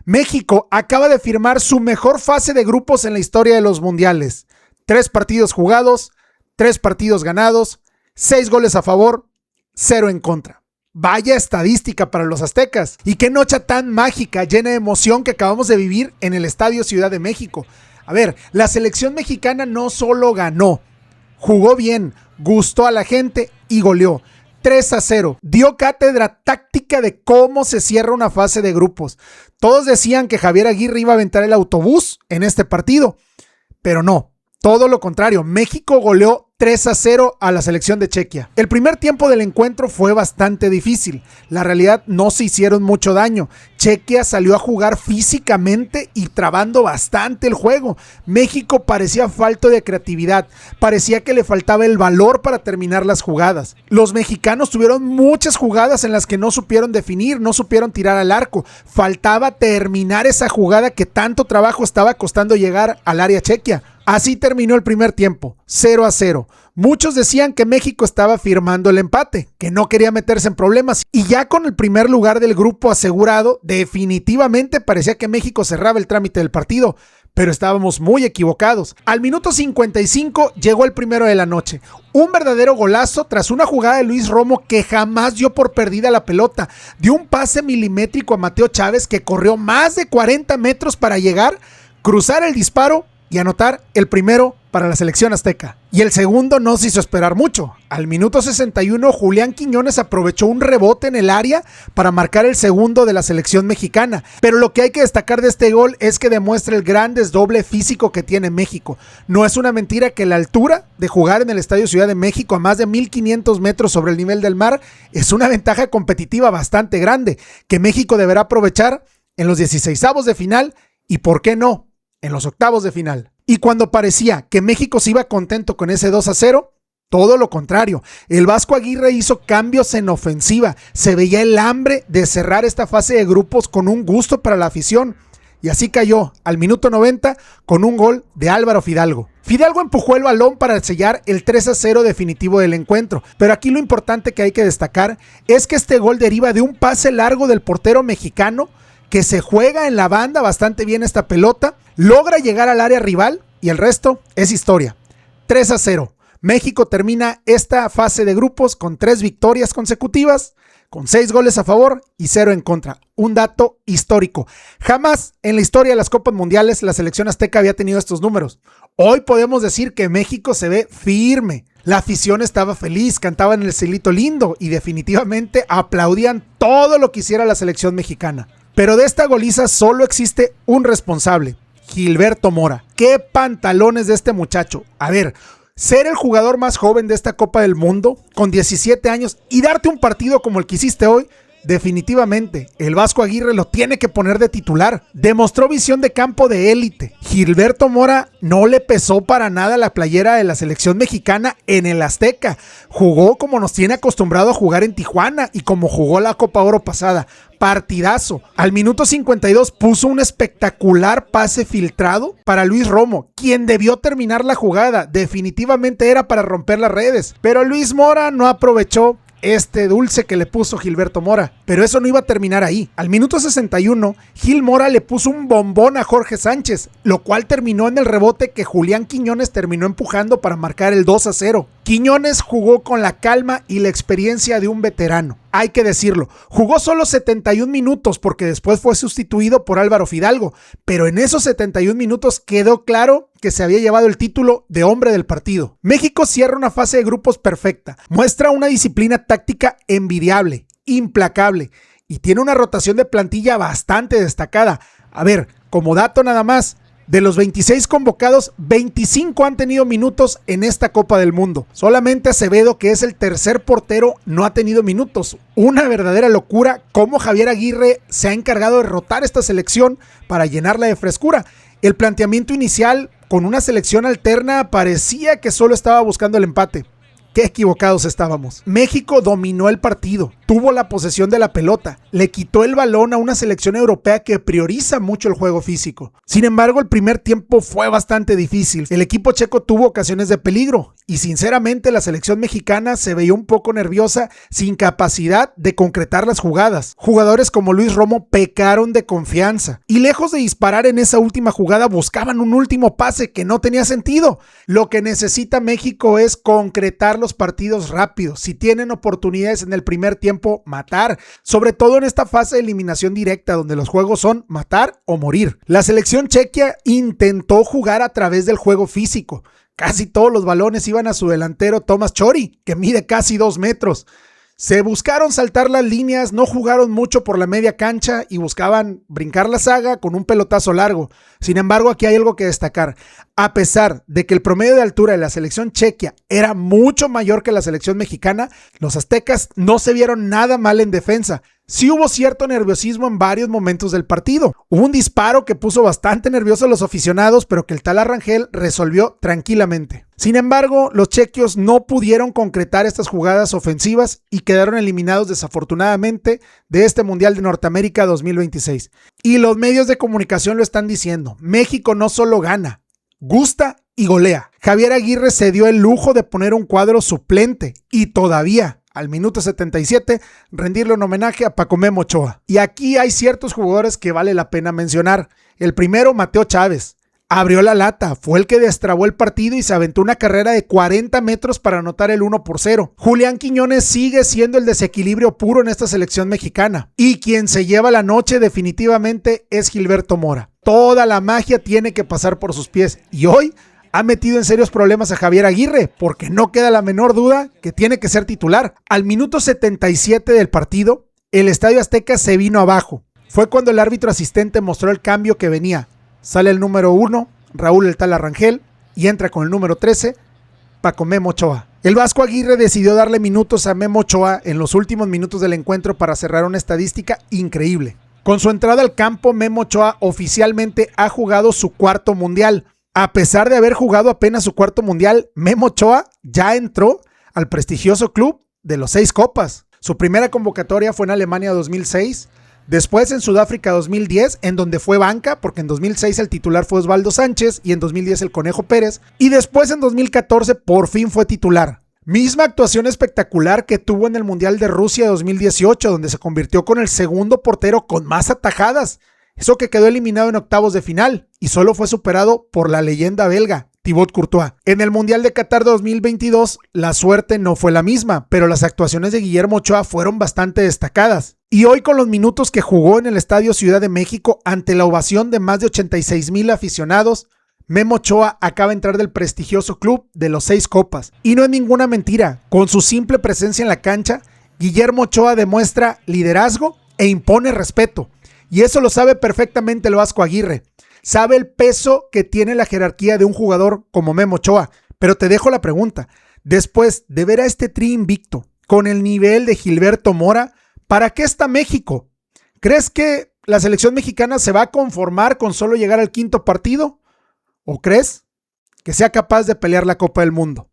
México acaba de firmar su mejor fase de grupos en la historia de los mundiales. 3 partidos jugados, 3 partidos ganados, 6 goles a favor, 0 en contra. Vaya estadística para los aztecas. Y qué noche tan mágica, llena de emoción que acabamos de vivir en el Estadio Ciudad de México. A ver, la selección mexicana no solo ganó, jugó bien, gustó a la gente y goleó. 3-0. Dio cátedra táctica de cómo se cierra una fase de grupos. Todos decían que Javier Aguirre iba a aventar el autobús en este partido, pero no. Todo lo contrario, México goleó 3-0 a la selección de Chequia. El primer tiempo del encuentro fue bastante difícil. La realidad, no se hicieron mucho daño. Chequia salió a jugar físicamente y trabando bastante el juego. México parecía falto de creatividad. Parecía que le faltaba el valor para terminar las jugadas. Los mexicanos tuvieron muchas jugadas en las que no supieron definir, no supieron tirar al arco. Faltaba terminar esa jugada que tanto trabajo estaba costando llegar al área Chequia. Así terminó el primer tiempo, 0-0. Muchos decían que México estaba firmando el empate, que no quería meterse en problemas, y ya con el primer lugar del grupo asegurado, definitivamente parecía que México cerraba el trámite del partido, pero estábamos muy equivocados. Al minuto 55 llegó el primero de la noche, un verdadero golazo tras una jugada de Luis Romo que jamás dio por perdida la pelota, dio un pase milimétrico a Mateo Chávez que corrió más de 40 metros para llegar, cruzar el disparo y anotar el primero para la selección azteca. Y el segundo no se hizo esperar mucho. Al minuto 61, Julián Quiñones aprovechó un rebote en el área para marcar el segundo de la selección mexicana. Pero lo que hay que destacar de este gol es que demuestra el gran desdoble físico que tiene México. No es una mentira que la altura de jugar en el Estadio Ciudad de México a más de 1500 metros sobre el nivel del mar es una ventaja competitiva bastante grande que México deberá aprovechar en los 16avos de final y, ¿por qué no?, en los octavos de final. Y cuando parecía que México se iba contento con ese 2-0, todo lo contrario. El Vasco Aguirre hizo cambios en ofensiva. Se veía el hambre de cerrar esta fase de grupos con un gusto para la afición. Y así cayó al minuto 90 con un gol de Álvaro Fidalgo. Fidalgo empujó el balón para sellar el 3-0 definitivo del encuentro. Pero aquí lo importante que hay que destacar es que este gol deriva de un pase largo del portero mexicano que se juega en la banda bastante bien esta pelota, logra llegar al área rival y el resto es historia. 3-0. México termina esta fase de grupos con 3 victorias consecutivas, con 6 goles a favor y 0 en contra. Un dato histórico. Jamás en la historia de las Copas Mundiales la selección azteca había tenido estos números. Hoy podemos decir que México se ve firme. La afición estaba feliz, cantaban el cielito lindo y definitivamente aplaudían todo lo que hiciera la selección mexicana. Pero de esta goliza solo existe un responsable, Gilberto Mora. ¡Qué pantalones de este muchacho! A ver, ser el jugador más joven de esta Copa del Mundo, con 17 años, y darte un partido como el que hiciste hoy, definitivamente, el Vasco Aguirre lo tiene que poner de titular. Demostró visión de campo de élite. Gilberto Mora no le pesó para nada la playera de la selección mexicana en el Azteca. Jugó como nos tiene acostumbrado a jugar en Tijuana y como jugó la Copa Oro pasada. Partidazo. Al minuto 52 puso un espectacular pase filtrado para Luis Romo, quien debió terminar la jugada. Definitivamente era para romper las redes, pero Luis Mora no aprovechó este dulce que le puso Gilberto Mora. Pero eso no iba a terminar ahí. Al minuto 61, Gil Mora le puso un bombón a Jorge Sánchez, lo cual terminó en el rebote que Julián Quiñones terminó empujando para marcar el 2-0. Quiñones jugó con la calma y la experiencia de un veterano. Hay que decirlo, jugó solo 71 minutos porque después fue sustituido por Álvaro Fidalgo, pero en esos 71 minutos quedó claro que se había llevado el título de hombre del partido. México cierra una fase de grupos perfecta, muestra una disciplina táctica envidiable, implacable y tiene una rotación de plantilla bastante destacada. A ver, como dato nada más, de los 26 convocados, 25 han tenido minutos en esta Copa del Mundo. Solamente Acevedo, que es el tercer portero, no ha tenido minutos. Una verdadera locura cómo Javier Aguirre se ha encargado de rotar esta selección para llenarla de frescura. El planteamiento inicial con una selección alterna parecía que solo estaba buscando el empate. Qué equivocados estábamos. México dominó el partido. tuvo la posesión de la pelota, le quitó el balón a una selección europea que prioriza mucho el juego físico. Sin embargo, el primer tiempo fue bastante difícil. El equipo checo tuvo ocasiones de peligro y sinceramente la selección mexicana se veía un poco nerviosa, sin capacidad de concretar las jugadas. Jugadores como Luis Romo pecaron de confianza y lejos de disparar en esa última jugada buscaban un último pase que no tenía sentido. Lo que necesita México es concretar los partidos rápidos. Si tienen oportunidades en el primer tiempo, matar, sobre todo en esta fase de eliminación directa donde los juegos son matar o morir. La selección chequia intentó jugar a través del juego físico. Casi todos los balones iban a su delantero Tomas Chori, que mide casi 2 metros. Se buscaron saltar las líneas, no jugaron mucho por la media cancha y buscaban brincar la saga con un pelotazo largo. Sin embargo, aquí hay algo que destacar. A pesar de que el promedio de altura de la selección chequia era mucho mayor que la selección mexicana, los aztecas no se vieron nada mal en defensa. Sí hubo cierto nerviosismo en varios momentos del partido. Hubo un disparo que puso bastante nerviosos a los aficionados, pero que el Tala Rangel resolvió tranquilamente. Sin embargo, los chequios no pudieron concretar estas jugadas ofensivas y quedaron eliminados desafortunadamente de este Mundial de Norteamérica 2026. Y los medios de comunicación lo están diciendo. México no solo gana, gusta y golea. Javier Aguirre se dio el lujo de poner un cuadro suplente y todavía al minuto 77, rendirle un homenaje a Paco Memo Ochoa. Y aquí hay ciertos jugadores que vale la pena mencionar. El primero, Mateo Chávez. Abrió la lata, fue el que destrabó el partido y se aventó una carrera de 40 metros para anotar el 1-0. Julián Quiñones sigue siendo el desequilibrio puro en esta selección mexicana. Y quien se lleva la noche definitivamente es Gilberto Mora. Toda la magia tiene que pasar por sus pies. Y hoy ha metido en serios problemas a Javier Aguirre, porque no queda la menor duda que tiene que ser titular. Al minuto 77 del partido, el Estadio Azteca se vino abajo. Fue cuando el árbitro asistente mostró el cambio que venía. Sale el número 1, Raúl el Tala Rangel, y entra con el número 13, Paco Memo Ochoa. El Vasco Aguirre decidió darle minutos a Memo Ochoa en los últimos minutos del encuentro para cerrar una estadística increíble. Con su entrada al campo, Memo Ochoa oficialmente ha jugado su 4º mundial. A pesar de haber jugado apenas su 4º mundial, Memo Ochoa ya entró al prestigioso club de los 6 copas. Su primera convocatoria fue en Alemania 2006, después en Sudáfrica 2010, en donde fue banca, porque en 2006 el titular fue Osvaldo Sánchez y en 2010 el Conejo Pérez, y después en 2014 por fin fue titular. Misma actuación espectacular que tuvo en el Mundial de Rusia 2018, donde se convirtió con el segundo portero con más atajadas. Eso que quedó eliminado en octavos de final y solo fue superado por la leyenda belga, Thibaut Courtois. En el Mundial de Qatar 2022, la suerte no fue la misma, pero las actuaciones de Guillermo Ochoa fueron bastante destacadas. Y hoy, con los minutos que jugó en el Estadio Ciudad de México ante la ovación de más de 86,000 aficionados, Memo Ochoa acaba de entrar del prestigioso club de los 6 copas. Y no es ninguna mentira, con su simple presencia en la cancha, Guillermo Ochoa demuestra liderazgo e impone respeto. Y eso lo sabe perfectamente el Vasco Aguirre. Sabe el peso que tiene la jerarquía de un jugador como Memo Ochoa. Pero te dejo la pregunta. Después de ver a este tri invicto, con el nivel de Gilberto Mora, ¿para qué está México? ¿Crees que la selección mexicana se va a conformar con solo llegar al 5º partido? ¿O crees que sea capaz de pelear la Copa del Mundo?